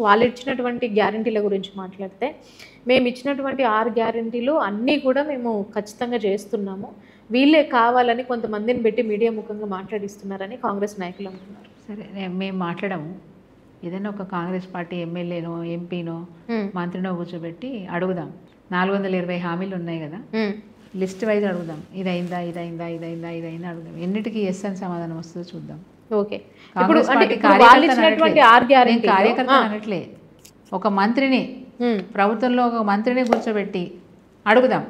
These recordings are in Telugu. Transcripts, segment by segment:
వాళ్ళు ఇచ్చినటువంటి గ్యారంటీల గురించి మాట్లాడితే, మేము ఇచ్చినటువంటి 6 గ్యారంటీలు అన్నీ కూడా మేము ఖచ్చితంగా చేస్తున్నాము, వీళ్ళే కావాలని కొంతమందిని పెట్టి మీడియా ముఖంగా మాట్లాడిస్తున్నారని కాంగ్రెస్ నాయకులు అంటున్నారు. సరే, మేము మాట్లాడము. ఏదైనా ఒక కాంగ్రెస్ పార్టీ ఎమ్మెల్యేనో ఎంపీనో మంత్రినో కూర్చోబెట్టి అడుగుదాం. 420 హామీలు ఉన్నాయి కదా, లిస్ట్ వైజ్ అడుగుదాం. ఇదైందా ఇదైందా ఇదైందా ఇదైందా అడుగుదాం. ఎన్నిటికీ ఎస్ అని సమాధానం వస్తుందో చూద్దాం. ఓకే, కాంగ్రెస్ పార్టీ కార్యకర్త అనట్లే, ఒక మంత్రిని, ప్రభుత్వంలో ఒక మంత్రిని కూర్చోబెట్టి అడుగుదాం.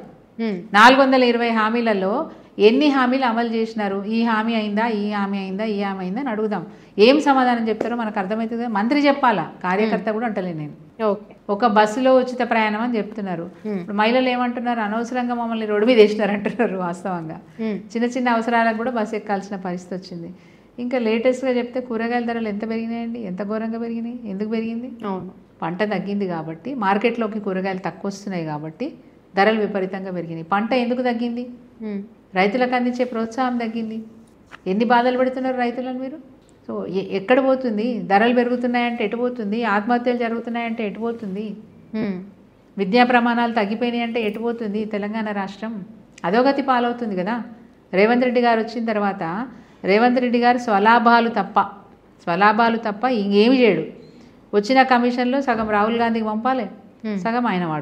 420 హామీలలో ఎన్ని హామీలు అమలు చేసినారు, ఈ హామీ అయిందా, ఈ హామీ అయిందా, ఈ హామీ అయిందా అని అడుగుదాం. ఏం సమాధానం చెప్తారో మనకు అర్థమవుతుంది. మంత్రి చెప్పాలా, కార్యకర్త కూడా అంటలేదు నేను. ఒక బస్సులో ఉచిత ప్రయాణం అని చెప్తున్నారు. ఇప్పుడు మహిళలు ఏమంటున్నారు, అనవసరంగా మమ్మల్ని రోడ్డు మీద వేసినారు అంటున్నారు. వాస్తవంగా చిన్న చిన్న అవసరాలకు కూడా బస్సు ఎక్కాల్సిన పరిస్థితి వచ్చింది. ఇంకా లేటెస్ట్గా చెప్తే కూరగాయల ధరలు ఎంత పెరిగినాయండి, ఎంత ఘోరంగా పెరిగినాయి. ఎందుకు పెరిగింది? పంట తగ్గింది కాబట్టి, మార్కెట్లోకి కూరగాయలు తక్కువ వస్తున్నాయి కాబట్టి ధరలు విపరీతంగా పెరిగినాయి. పంట ఎందుకు తగ్గింది? రైతులకు అందించే ప్రోత్సాహం తగ్గింది. ఎన్ని బాధలు పెడుతున్నారు రైతులను మీరు. సో ఎక్కడ పోతుంది? ధరలు పెరుగుతున్నాయంటే ఎటు పోతుంది? ఆత్మహత్యలు జరుగుతున్నాయంటే ఎటు పోతుంది? విద్యా ప్రమాణాలు తగ్గిపోయినాయి అంటే ఎటు పోతుంది? తెలంగాణ రాష్ట్రం అధోగతి పాలవుతుంది కదా. రేవంత్ రెడ్డి గారు వచ్చిన తర్వాత రేవంత్ రెడ్డి గారు స్వలాభాలు తప్ప ఇంకేమి చేయడు. వచ్చిన కమిషన్లో సగం రాహుల్ గాంధీకి పంపాలి, సగం ఆయన వాడుకోవాలి.